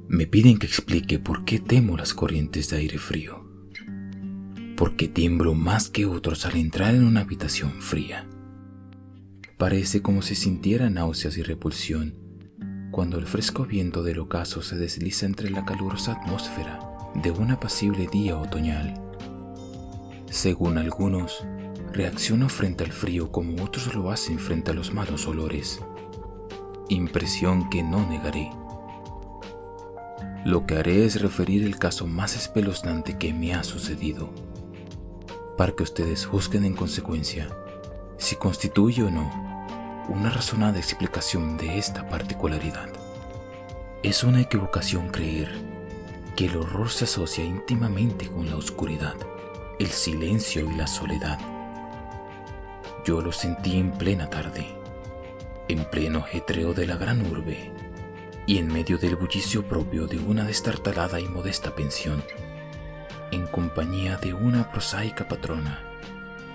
Me piden que explique por qué temo las corrientes de aire frío. Porque tiemblo más que otros al entrar en una habitación fría. Parece como si sintiera náuseas y repulsión cuando el fresco viento del ocaso se desliza entre la calurosa atmósfera de un apacible día otoñal. Según algunos, reacciono frente al frío como otros lo hacen frente a los malos olores. Impresión que no negaré. Lo que haré es referir el caso más espeluznante que me ha sucedido, para que ustedes juzguen en consecuencia si constituye o no una razonada explicación de esta particularidad. Es una equivocación creer que el horror se asocia íntimamente con la oscuridad, el silencio y la soledad. Yo lo sentí en plena tarde, en pleno ajetreo de la gran urbe y en medio del bullicio propio de una destartalada y modesta pensión, en compañía de una prosaica patrona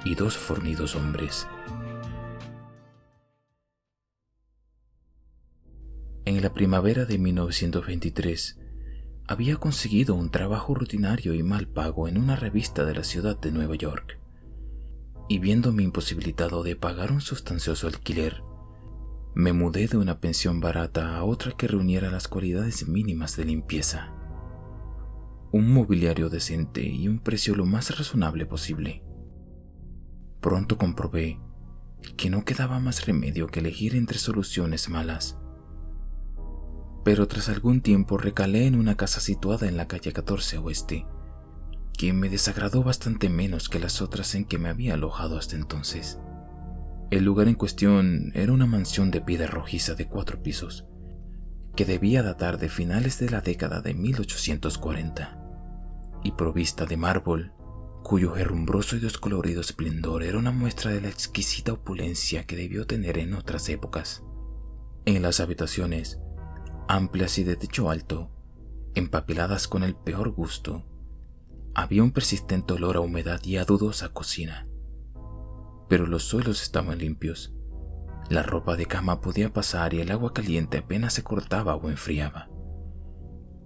y dos fornidos hombres. En la primavera de 1923 había conseguido un trabajo rutinario y mal pago en una revista de la ciudad de Nueva York, y viéndome imposibilitado de pagar un sustancioso alquiler, me mudé de una pensión barata a otra que reuniera las cualidades mínimas de limpieza, un mobiliario decente y un precio lo más razonable posible. Pronto comprobé que no quedaba más remedio que elegir entre soluciones malas. Pero tras algún tiempo recalé en una casa situada en la calle 14 Oeste, que me desagradó bastante menos que las otras en que me había alojado hasta entonces. El lugar en cuestión era una mansión de piedra rojiza de 4 pisos, que debía datar de finales de la década de 1840, y provista de mármol, cuyo herrumbroso y descolorido esplendor era una muestra de la exquisita opulencia que debió tener en otras épocas. En las habitaciones, amplias y de techo alto, empapedadas con el peor gusto, había un persistente olor a humedad y a dudosa cocina. Pero los suelos estaban limpios, la ropa de cama podía pasar y el agua caliente apenas se cortaba o enfriaba,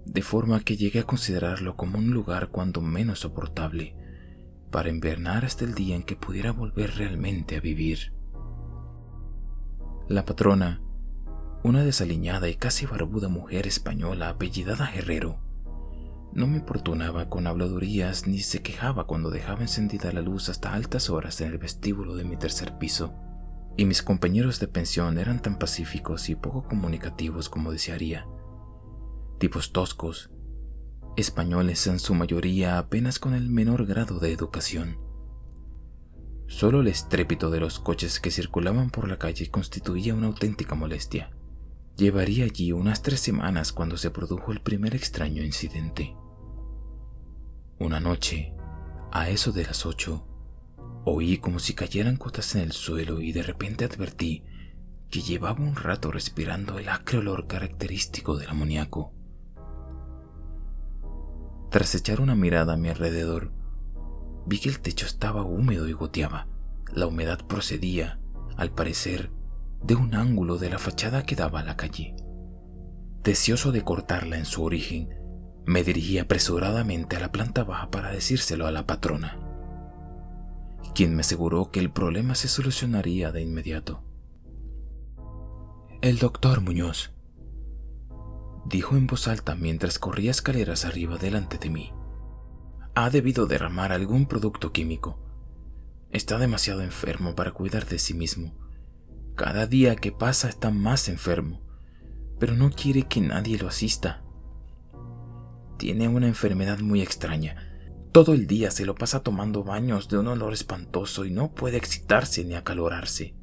de forma que llegué a considerarlo como un lugar cuando menos soportable para invernar hasta el día en que pudiera volver realmente a vivir. La patrona, una desaliñada y casi barbuda mujer española apellidada Herrero, no me importunaba con habladurías ni se quejaba cuando dejaba encendida la luz hasta altas horas en el vestíbulo de mi tercer piso, y mis compañeros de pensión eran tan pacíficos y poco comunicativos como desearía. Tipos toscos, españoles en su mayoría apenas con el menor grado de educación. Solo el estrépito de los coches que circulaban por la calle constituía una auténtica molestia. Llevaría allí unas 3 semanas cuando se produjo el primer extraño incidente. Una noche, a eso de las 8, oí como si cayeran gotas en el suelo y de repente advertí que llevaba un rato respirando el acre olor característico del amoníaco. Tras echar una mirada a mi alrededor, vi que el techo estaba húmedo y goteaba. La humedad procedía, al parecer, de un ángulo de la fachada que daba a la calle. Deseoso de cortarla en su origen, me dirigí apresuradamente a la planta baja para decírselo a la patrona, quien me aseguró que el problema se solucionaría de inmediato. «El doctor Muñoz», dijo en voz alta mientras corría escaleras arriba delante de mí, «ha debido derramar algún producto químico. Está demasiado enfermo para cuidar de sí mismo. Cada día que pasa está más enfermo, pero no quiere que nadie lo asista. Tiene una enfermedad muy extraña. Todo el día se lo pasa tomando baños de un olor espantoso y no puede excitarse ni acalorarse.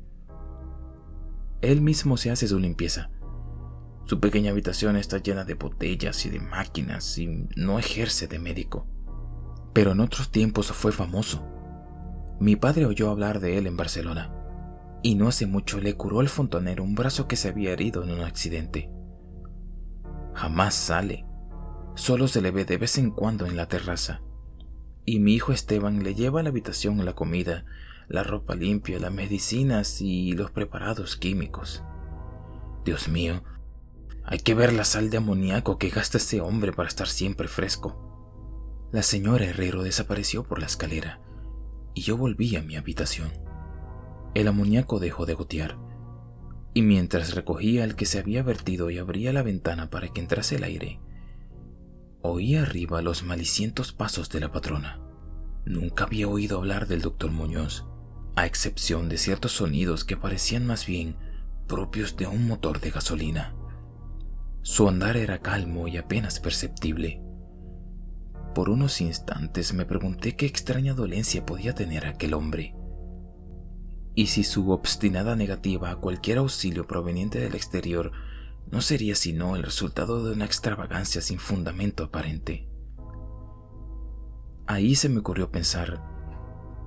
Él mismo se hace su limpieza. Su pequeña habitación está llena de botellas y de máquinas y no ejerce de médico. Pero en otros tiempos fue famoso. Mi padre oyó hablar de él en Barcelona, y no hace mucho le curó al fontanero un brazo que se había herido en un accidente. Jamás sale, solo se le ve de vez en cuando en la terraza, y mi hijo Esteban le lleva a la habitación la comida, la ropa limpia, las medicinas y los preparados químicos. Dios mío, Hay que ver la sal de amoníaco que gasta ese hombre para estar siempre fresco. La señora Herrero desapareció por la escalera y yo volví a mi habitación. El amoníaco dejó de gotear, y mientras recogía el que se había vertido y abría la ventana para que entrase el aire, oí arriba los malicientos pasos de la patrona. Nunca había oído hablar del doctor Muñoz, a excepción de ciertos sonidos que parecían más bien propios de un motor de gasolina. Su andar era calmo y apenas perceptible. Por unos instantes me pregunté qué extraña dolencia podía tener aquel hombre, y si su obstinada negativa a cualquier auxilio proveniente del exterior no sería sino el resultado de una extravagancia sin fundamento aparente. Ahí se me ocurrió pensar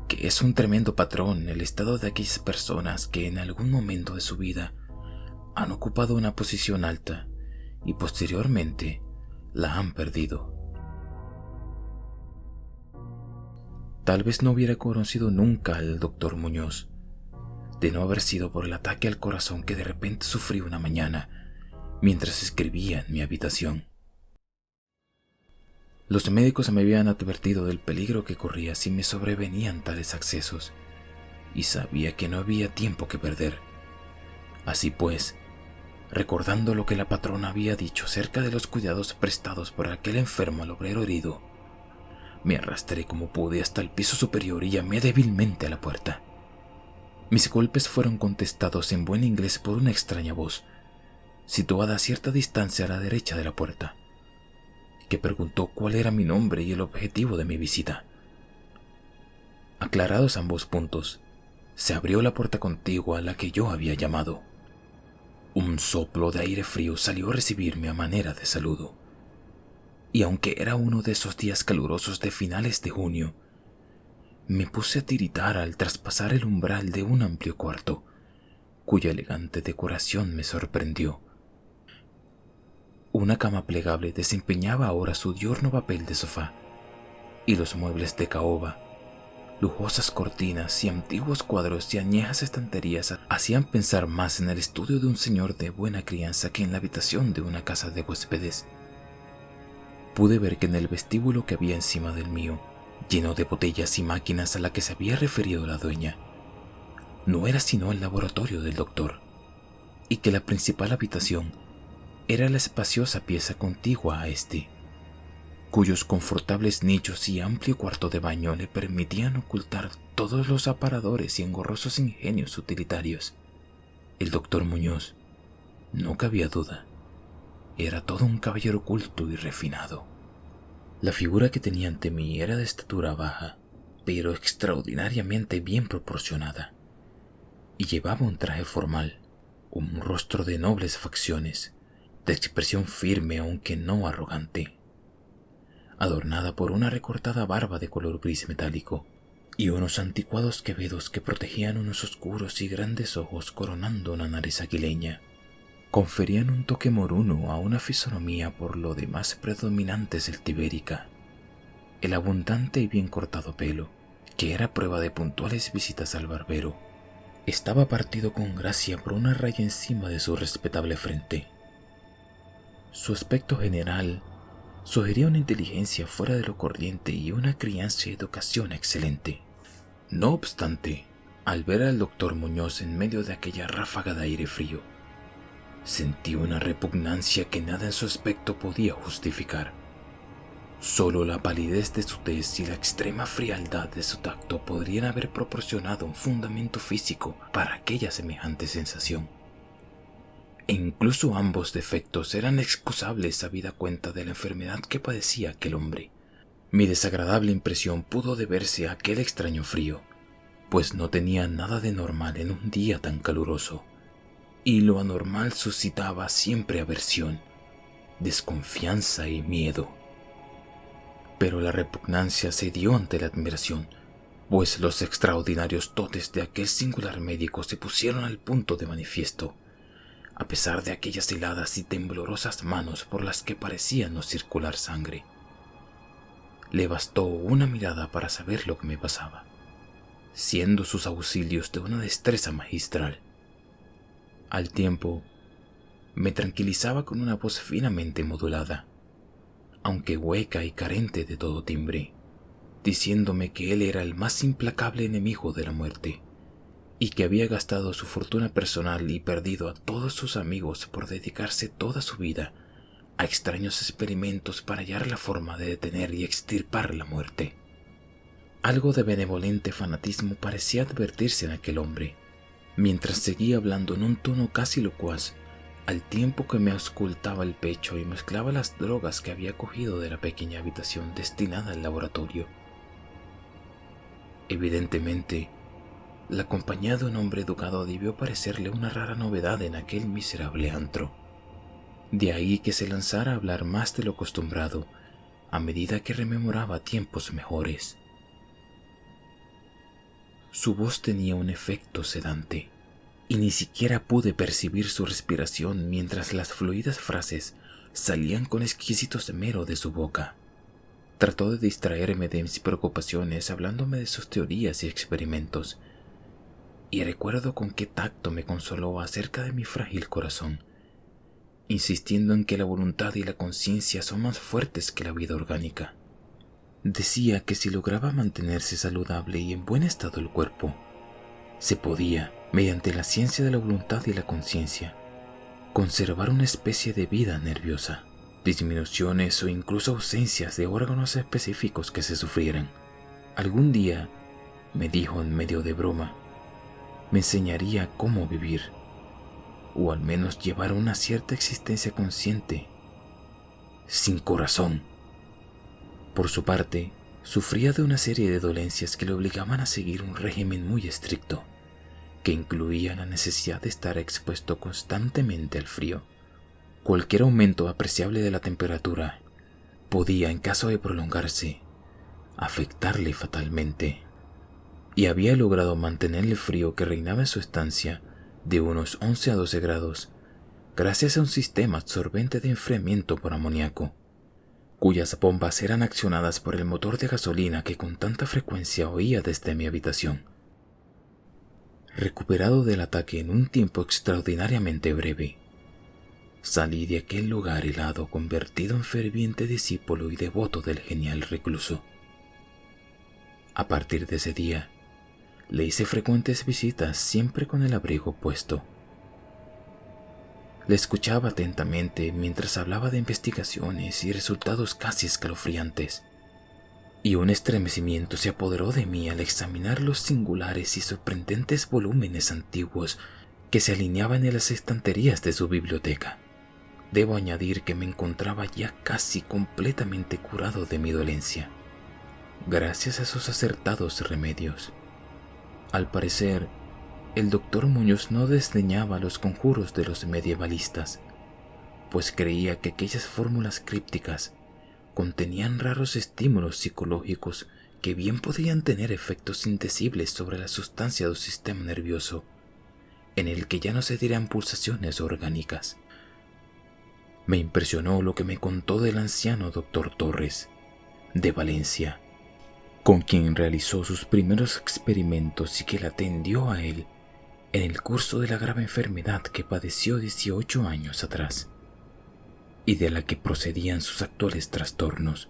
que es un tremendo patrón el estado de aquellas personas que en algún momento de su vida han ocupado una posición alta y posteriormente la han perdido. Tal vez no hubiera conocido nunca al doctor Muñoz, de no haber sido por el ataque al corazón que de repente sufrí una mañana mientras escribía en mi habitación. Los médicos me habían advertido del peligro que corría si me sobrevenían tales accesos, y sabía que no había tiempo que perder. Así pues, recordando lo que la patrona había dicho acerca de los cuidados prestados por aquel enfermo al obrero herido, me arrastré como pude hasta el piso superior y llamé débilmente a la puerta. Mis golpes fueron contestados en buen inglés por una extraña voz, situada a cierta distancia a la derecha de la puerta, que preguntó cuál era mi nombre y el objetivo de mi visita. Aclarados ambos puntos, se abrió la puerta contigua a la que yo había llamado. Un soplo de aire frío salió a recibirme a manera de saludo, y aunque era uno de esos días calurosos de finales de junio, me puse a tiritar al traspasar el umbral de un amplio cuarto, cuya elegante decoración me sorprendió. Una cama plegable desempeñaba ahora su diurno papel de sofá, y los muebles de caoba, lujosas cortinas y antiguos cuadros y añejas estanterías hacían pensar más en el estudio de un señor de buena crianza que en la habitación de una casa de huéspedes. Pude ver que en el vestíbulo que había encima del mío, lleno de botellas y máquinas a la que se había referido la dueña, no era sino el laboratorio del doctor, y que la principal habitación era la espaciosa pieza contigua a este, cuyos confortables nichos y amplio cuarto de baño le permitían ocultar todos los aparadores y engorrosos ingenios utilitarios. El doctor Muñoz, no cabía duda, era todo un caballero culto y refinado. La figura que tenía ante mí era de estatura baja, pero extraordinariamente bien proporcionada, y llevaba un traje formal, un rostro de nobles facciones, de expresión firme aunque no arrogante, adornada por una recortada barba de color gris metálico y unos anticuados quevedos que protegían unos oscuros y grandes ojos coronando una nariz aguileña. Conferían un toque moruno a una fisonomía por lo demás predominante celtibérica. El abundante y bien cortado pelo, que era prueba de puntuales visitas al barbero, estaba partido con gracia por una raya encima de su respetable frente. Su aspecto general sugería una inteligencia fuera de lo corriente y una crianza y educación excelente. No obstante, al ver al doctor Muñoz en medio de aquella ráfaga de aire frío, sentí una repugnancia que nada en su aspecto podía justificar. Solo la palidez de su tez y la extrema frialdad de su tacto podrían haber proporcionado un fundamento físico para aquella semejante sensación. E incluso ambos defectos eran excusables habida cuenta de la enfermedad que padecía aquel hombre. Mi desagradable impresión pudo deberse a aquel extraño frío, pues no tenía nada de normal en un día tan caluroso, y lo anormal suscitaba siempre aversión, desconfianza y miedo. Pero la repugnancia cedió ante la admiración, pues los extraordinarios dotes de aquel singular médico se pusieron al punto de manifiesto, a pesar de aquellas heladas y temblorosas manos por las que parecía no circular sangre. Le bastó una mirada para saber lo que me pasaba, siendo sus auxilios de una destreza magistral. Al tiempo, me tranquilizaba con una voz finamente modulada, aunque hueca y carente de todo timbre, diciéndome que él era el más implacable enemigo de la muerte y que había gastado su fortuna personal y perdido a todos sus amigos por dedicarse toda su vida a extraños experimentos para hallar la forma de detener y extirpar la muerte. Algo de benevolente fanatismo parecía advertirse en aquel hombre, mientras seguía hablando en un tono casi locuaz, al tiempo que me auscultaba el pecho y mezclaba las drogas que había cogido de la pequeña habitación destinada al laboratorio. Evidentemente, la compañía de un hombre educado debió parecerle una rara novedad en aquel miserable antro. De ahí que se lanzara a hablar más de lo acostumbrado a medida que rememoraba tiempos mejores. Su voz tenía un efecto sedante, y ni siquiera pude percibir su respiración mientras las fluidas frases salían con exquisito esmero de su boca. Trató de distraerme de mis preocupaciones hablándome de sus teorías y experimentos, y recuerdo con qué tacto me consoló acerca de mi frágil corazón, insistiendo en que la voluntad y la conciencia son más fuertes que la vida orgánica. Decía que si lograba mantenerse saludable y en buen estado el cuerpo, se podía, mediante la ciencia de la voluntad y la conciencia, conservar una especie de vida nerviosa, disminuciones o incluso ausencias de órganos específicos que se sufrieran. Algún día, me dijo en medio de broma, me enseñaría cómo vivir, o al menos llevar una cierta existencia consciente, sin corazón. Por su parte, sufría de una serie de dolencias que le obligaban a seguir un régimen muy estricto, que incluía la necesidad de estar expuesto constantemente al frío. Cualquier aumento apreciable de la temperatura podía, en caso de prolongarse, afectarle fatalmente, y había logrado mantener el frío que reinaba en su estancia de unos 11 a 12 grados gracias a un sistema absorbente de enfriamiento por amoníaco, cuyas bombas eran accionadas por el motor de gasolina que con tanta frecuencia oía desde mi habitación. Recuperado del ataque en un tiempo extraordinariamente breve, salí de aquel lugar helado convertido en ferviente discípulo y devoto del genial recluso. A partir de ese día, le hice frecuentes visitas siempre con el abrigo puesto. Le escuchaba atentamente mientras hablaba de investigaciones y resultados casi escalofriantes, y un estremecimiento se apoderó de mí al examinar los singulares y sorprendentes volúmenes antiguos que se alineaban en las estanterías de su biblioteca. Debo añadir que me encontraba ya casi completamente curado de mi dolencia, gracias a sus acertados remedios. Al parecer, el doctor Muñoz no desdeñaba los conjuros de los medievalistas, pues creía que aquellas fórmulas crípticas contenían raros estímulos psicológicos que bien podían tener efectos indecibles sobre la sustancia del sistema nervioso, en el que ya no se dirán pulsaciones orgánicas. Me impresionó lo que me contó del anciano doctor Torres, de Valencia, con quien realizó sus primeros experimentos y que le atendió a él en el curso de la grave enfermedad que padeció 18 años atrás y de la que procedían sus actuales trastornos.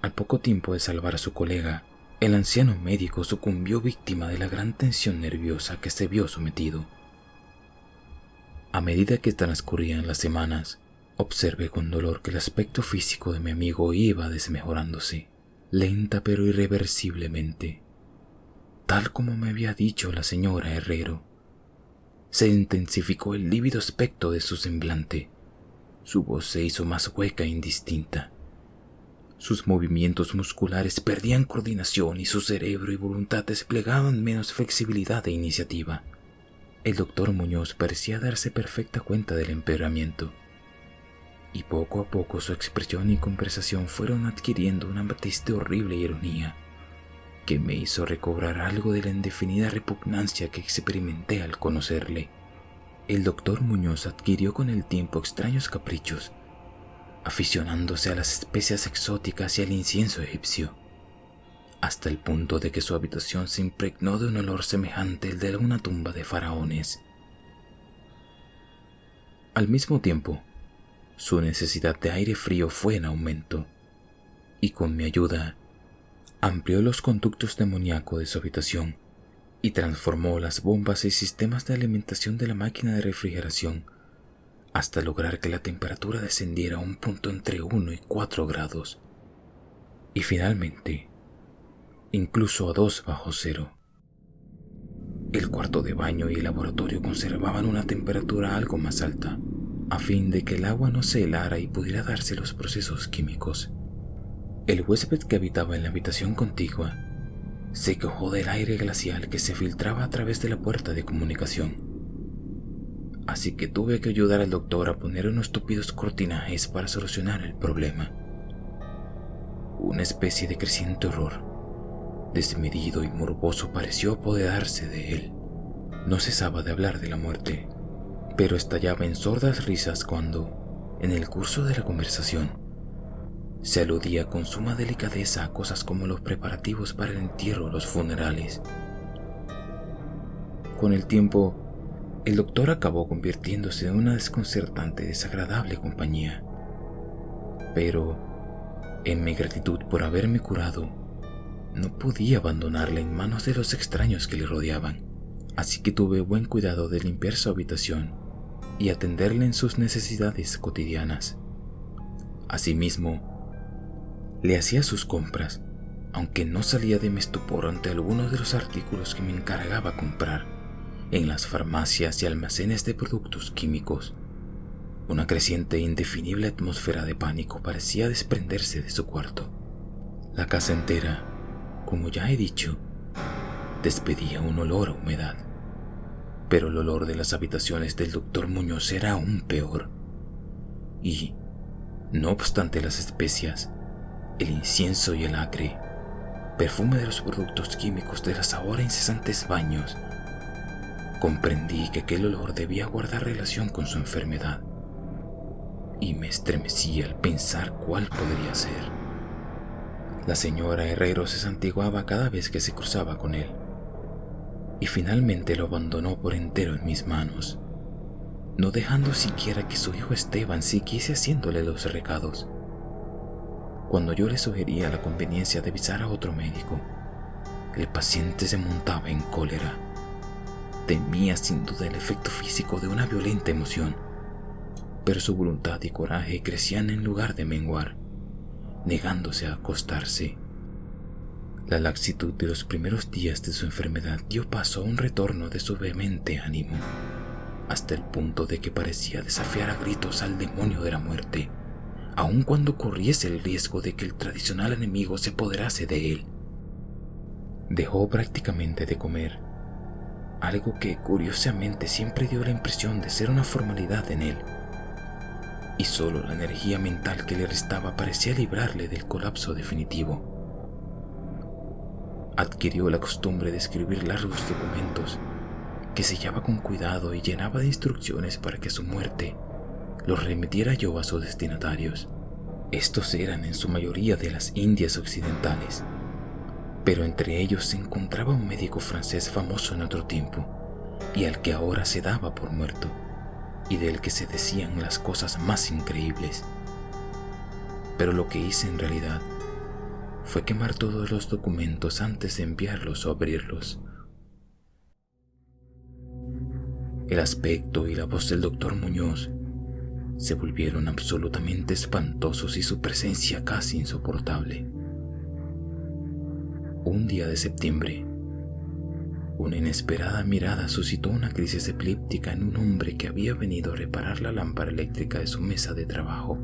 Al poco tiempo de salvar a su colega, el anciano médico sucumbió víctima de la gran tensión nerviosa que se vio sometido. A medida que transcurrían las semanas, observé con dolor que el aspecto físico de mi amigo iba desmejorándose, lenta pero irreversiblemente, tal como me había dicho la señora Herrero. Se intensificó el lívido aspecto de su semblante. Su voz se hizo más hueca e indistinta. Sus movimientos musculares perdían coordinación y su cerebro y voluntad desplegaban menos flexibilidad e iniciativa. El doctor Muñoz parecía darse perfecta cuenta del empeoramiento, y poco a poco su expresión y conversación fueron adquiriendo una matiz de horrible ironía que me hizo recobrar algo de la indefinida repugnancia que experimenté al conocerle. El doctor Muñoz adquirió con el tiempo extraños caprichos, aficionándose a las especias exóticas y al incienso egipcio, hasta el punto de que su habitación se impregnó de un olor semejante al de una tumba de faraones. Al mismo tiempo, su necesidad de aire frío fue en aumento, y con mi ayuda, amplió los conductos de amoníaco de su habitación y transformó las bombas y sistemas de alimentación de la máquina de refrigeración hasta lograr que la temperatura descendiera a un punto entre 1 y 4 grados, y finalmente, incluso a 2 bajo cero. El cuarto de baño y el laboratorio conservaban una temperatura algo más alta, a fin de que el agua no se helara y pudiera darse los procesos químicos. El huésped que habitaba en la habitación contigua se quejó del aire glacial que se filtraba a través de la puerta de comunicación. Así que tuve que ayudar al doctor a poner unos estúpidos cortinajes para solucionar el problema. Una especie de creciente horror, desmedido y morboso, pareció apoderarse de él. No cesaba de hablar de la muerte, pero estallaba en sordas risas cuando, en el curso de la conversación, se aludía con suma delicadeza a cosas como los preparativos para el entierro o los funerales. Con el tiempo, el doctor acabó convirtiéndose en una desconcertante y desagradable compañía. Pero, en mi gratitud por haberme curado, no podía abandonarle en manos de los extraños que le rodeaban, así que tuve buen cuidado de limpiar su habitación y atenderle en sus necesidades cotidianas. Asimismo, le hacía sus compras, aunque no salía de mi estupor ante algunos de los artículos que me encargaba comprar en las farmacias y almacenes de productos químicos. Una creciente e indefinible atmósfera de pánico parecía desprenderse de su cuarto. La casa entera, como ya he dicho, despedía un olor a humedad, pero el olor de las habitaciones del doctor Muñoz era aún peor. Y, no obstante las especias, el incienso y el acre, perfume de los productos químicos de los ahora incesantes baños, comprendí que aquel olor debía guardar relación con su enfermedad, y me estremecí al pensar cuál podría ser. La señora Herrero se santiguaba cada vez que se cruzaba con él, y finalmente lo abandonó por entero en mis manos, no dejando siquiera que su hijo Esteban siguiese haciéndole los recados. Cuando yo le sugería la conveniencia de avisar a otro médico, el paciente se montaba en cólera. Temía sin duda el efecto físico de una violenta emoción, pero su voluntad y coraje crecían en lugar de menguar, negándose a acostarse. La laxitud de los primeros días de su enfermedad dio paso a un retorno de su vehemente ánimo, hasta el punto de que parecía desafiar a gritos al demonio de la muerte, aun cuando corriese el riesgo de que el tradicional enemigo se apoderase de él. Dejó prácticamente de comer, algo que curiosamente siempre dio la impresión de ser una formalidad en él, y solo la energía mental que le restaba parecía librarle del colapso definitivo. Adquirió la costumbre de escribir largos documentos que sellaba con cuidado y llenaba de instrucciones para que su muerte los remitiera yo a sus destinatarios. Estos eran en su mayoría de las Indias occidentales, pero entre ellos se encontraba un médico francés famoso en otro tiempo y al que ahora se daba por muerto, y del que se decían las cosas más increíbles. Pero lo que hice en realidad fue quemar todos los documentos antes de enviarlos o abrirlos. El aspecto y la voz del doctor Muñoz se volvieron absolutamente espantosos y su presencia casi insoportable. Un día de septiembre, una inesperada mirada suscitó una crisis epiléptica en un hombre que había venido a reparar la lámpara eléctrica de su mesa de trabajo.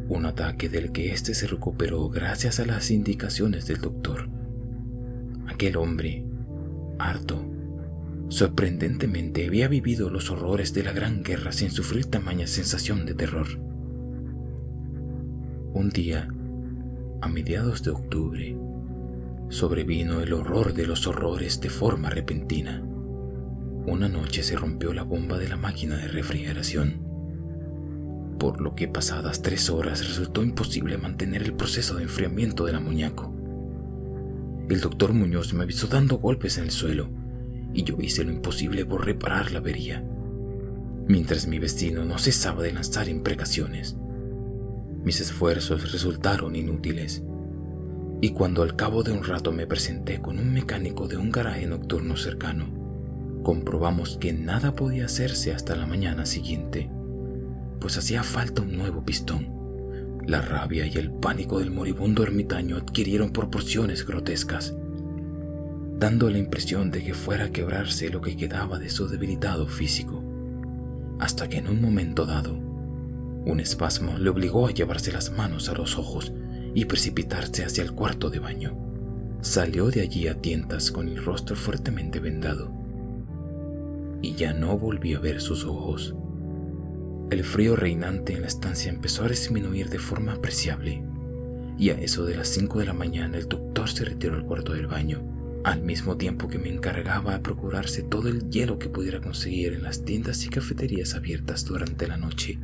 Un ataque del que éste se recuperó gracias a las indicaciones del doctor. Aquel hombre, harto, sorprendentemente había vivido los horrores de la Gran Guerra sin sufrir tamaña sensación de terror. Un día, a mediados de octubre, sobrevino el horror de los horrores de forma repentina. Una noche se rompió la bomba de la máquina de refrigeración, por lo que pasadas 3 horas resultó imposible mantener el proceso de enfriamiento del amoníaco. El doctor Muñoz me avisó dando golpes en el suelo, y yo hice lo imposible por reparar la avería. mientras mi vecino no cesaba de lanzar imprecaciones. Mis esfuerzos resultaron inútiles, y cuando al cabo de un rato me presenté con un mecánico de un garaje nocturno cercano, comprobamos que nada podía hacerse hasta la mañana siguiente, pues hacía falta un nuevo pistón. La rabia y el pánico del moribundo ermitaño adquirieron proporciones grotescas, dando la impresión de que fuera a quebrarse lo que quedaba de su debilitado físico, hasta que en un momento dado, un espasmo le obligó a llevarse las manos a los ojos y precipitarse hacia el cuarto de baño. Salió de allí a tientas con el rostro fuertemente vendado, y ya no volví a ver sus ojos. El frío reinante en la estancia empezó a disminuir de forma apreciable, y a eso de las 5 de la mañana el doctor se retiró al cuarto del baño, al mismo tiempo que me encargaba de procurarse todo el hielo que pudiera conseguir en las tiendas y cafeterías abiertas durante la noche.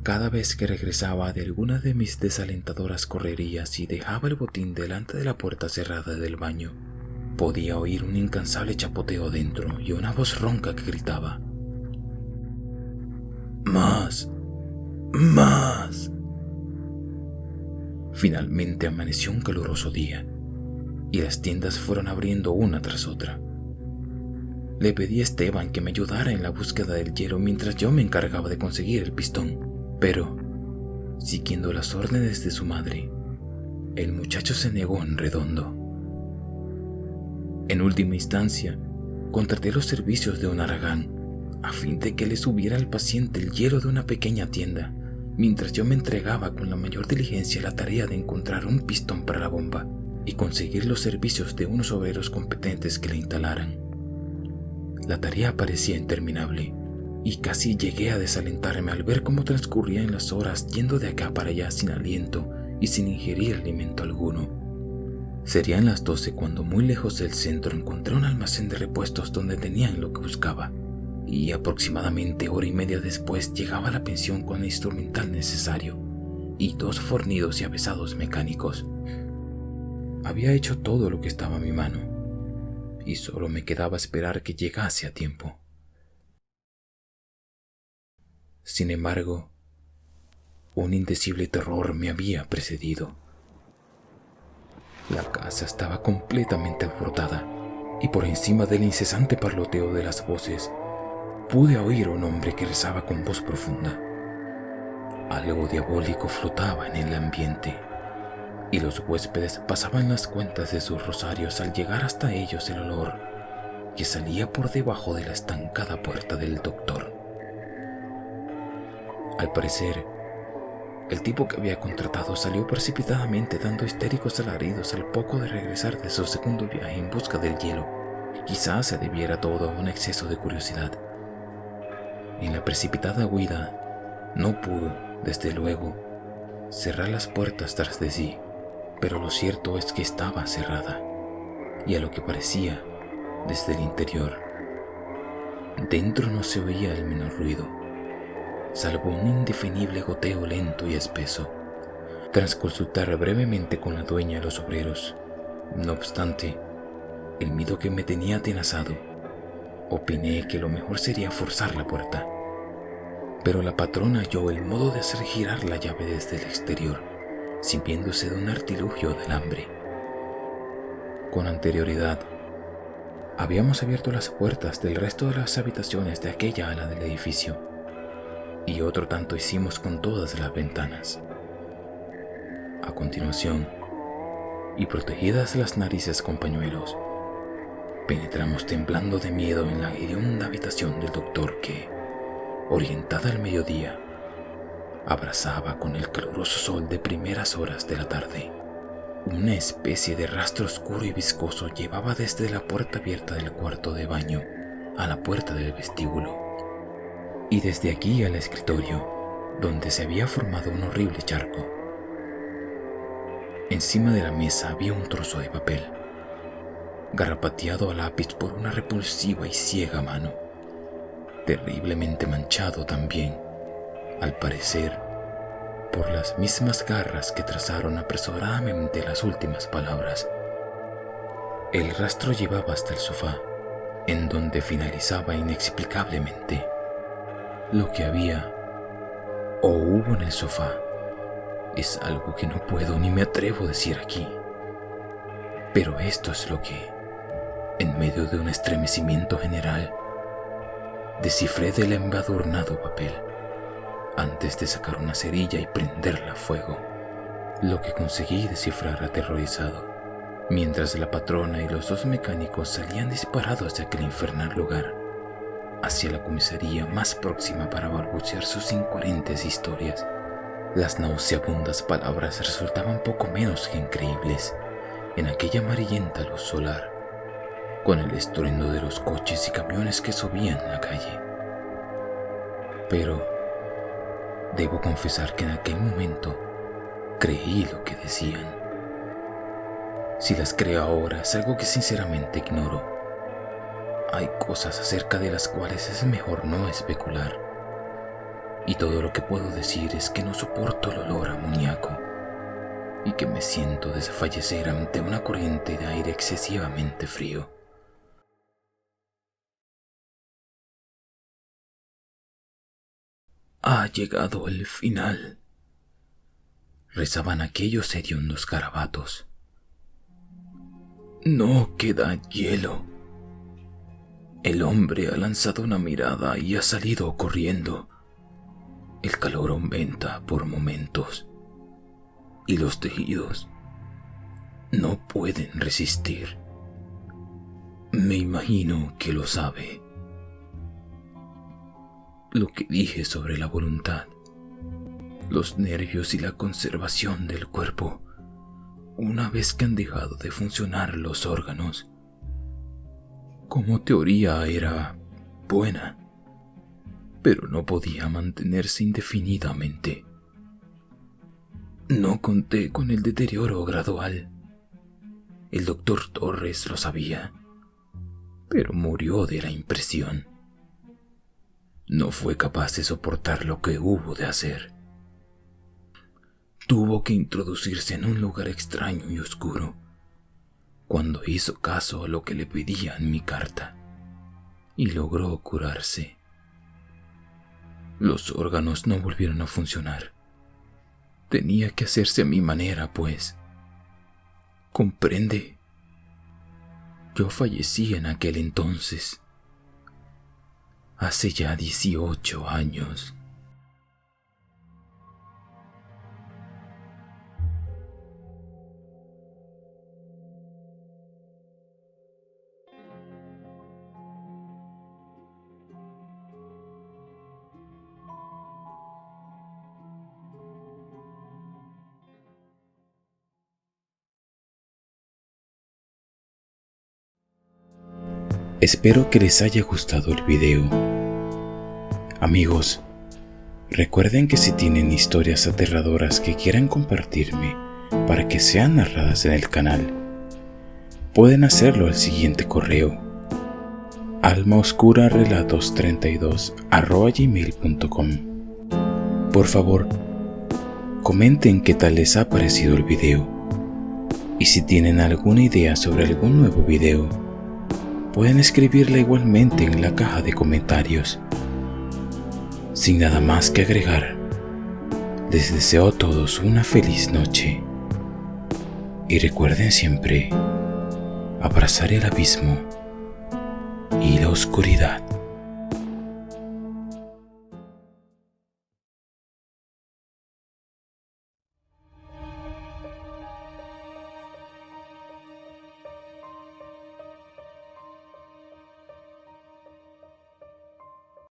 Cada vez que regresaba de alguna de mis desalentadoras correrías y dejaba el botín delante de la puerta cerrada del baño, podía oír un incansable chapoteo dentro y una voz ronca que gritaba: ¡Más! ¡Más! Finalmente amaneció un caluroso día, y las tiendas fueron abriendo una tras otra. Le pedí a Esteban que me ayudara en la búsqueda del hielo mientras yo me encargaba de conseguir el pistón, pero, siguiendo las órdenes de su madre, el muchacho se negó en redondo. En última instancia, contraté los servicios de un haragán a fin de que le subiera al paciente el hielo de una pequeña tienda, mientras yo me entregaba con la mayor diligencia a la tarea de encontrar un pistón para la bomba y conseguir los servicios de unos obreros competentes que la instalaran. La tarea parecía interminable, y casi llegué a desalentarme al ver cómo transcurrían las horas yendo de acá para allá sin aliento y sin ingerir alimento alguno. Serían las 12 cuando muy lejos del centro encontré un almacén de repuestos donde tenían lo que buscaba, y aproximadamente hora y media después llegaba a la pensión con el instrumental necesario y 2 fornidos y avesados mecánicos. Había hecho todo lo que estaba a mi mano, y solo me quedaba esperar que llegase a tiempo. Sin embargo, un indecible terror me había precedido. La casa estaba completamente alborotada, y por encima del incesante parloteo de las voces, pude oír a un hombre que rezaba con voz profunda. Algo diabólico flotaba en el ambiente, y los huéspedes pasaban las cuentas de sus rosarios al llegar hasta ellos el olor que salía por debajo de la estancada puerta del doctor. Al parecer, el tipo que había contratado salió precipitadamente dando histéricos alaridos al poco de regresar de su segundo viaje en busca del hielo. Quizás se debiera todo a un exceso de curiosidad. En la precipitada huida, no pudo, desde luego, cerrar las puertas tras de sí, pero lo cierto es que estaba cerrada, y a lo que parecía, desde el interior, dentro no se oía el menor ruido, salvo un indefinible goteo lento y espeso. Tras consultar brevemente con la dueña y los obreros, no obstante, el miedo que me tenía atenazado, opiné que lo mejor sería forzar la puerta. Pero la patrona halló el modo de hacer girar la llave desde el exterior, sirviéndose de un artilugio del hambre. Con anterioridad, habíamos abierto las puertas del resto de las habitaciones de aquella ala del edificio, y otro tanto hicimos con todas las ventanas. A continuación, y protegidas las narices con pañuelos, penetramos temblando de miedo en la hedionda habitación del doctor que, orientada al mediodía, abrazaba con el caluroso sol de primeras horas de la tarde. Una especie de rastro oscuro y viscoso llevaba desde la puerta abierta del cuarto de baño a la puerta del vestíbulo, y desde aquí al escritorio, donde se había formado un horrible charco. Encima de la mesa había un trozo de papel, garrapateado a lápiz por una repulsiva y ciega mano, terriblemente manchado también, al parecer, por las mismas garras que trazaron apresuradamente las últimas palabras. El rastro llevaba hasta el sofá, en donde finalizaba inexplicablemente. Lo que había o hubo en el sofá es algo que no puedo ni me atrevo a decir aquí. Pero esto es lo que, en medio de un estremecimiento general, descifré del embadurnado papel antes de sacar una cerilla y prenderla a fuego. Lo que conseguí descifrar aterrorizado, mientras la patrona y los 2 mecánicos salían disparados de aquel infernal lugar hacia la comisaría más próxima para balbucear sus incoherentes historias. Las nauseabundas palabras resultaban poco menos que increíbles en aquella amarillenta luz solar, con el estruendo de los coches y camiones que subían la calle. Pero debo confesar que en aquel momento creí lo que decían. Si las creo ahora es algo que sinceramente ignoro. Hay cosas acerca de las cuales es mejor no especular. Y todo lo que puedo decir es que no soporto el olor amoníaco y que me siento desfallecer ante una corriente de aire excesivamente frío. Ha llegado el final, rezaban aquellos hediondos garabatos. No queda hielo. El hombre ha lanzado una mirada y ha salido corriendo. El calor aumenta por momentos y los tejidos no pueden resistir. Me imagino que lo sabe. Lo que dije sobre la voluntad, los nervios y la conservación del cuerpo, una vez que han dejado de funcionar los órganos, como teoría era buena, pero no podía mantenerse indefinidamente. No conté con el deterioro gradual. El doctor Torres lo sabía, pero murió de la impresión. No fue capaz de soportar lo que hubo de hacer. Tuvo que introducirse en un lugar extraño y oscuro cuando hizo caso a lo que le pedía en mi carta y logró curarse. Los órganos no volvieron a funcionar. Tenía que hacerse a mi manera, pues. ¿Comprende? Yo fallecí en aquel entonces, hace ya 18 años. Espero que les haya gustado el video. Amigos, recuerden que si tienen historias aterradoras que quieran compartirme para que sean narradas en el canal, pueden hacerlo al siguiente correo: almaoscurarelatos32@gmail.com. Por favor, comenten qué tal les ha parecido el video, y si tienen alguna idea sobre algún nuevo video, pueden escribirla igualmente en la caja de comentarios. Sin nada más que agregar, les deseo a todos una feliz noche y recuerden siempre abrazar el abismo y la oscuridad.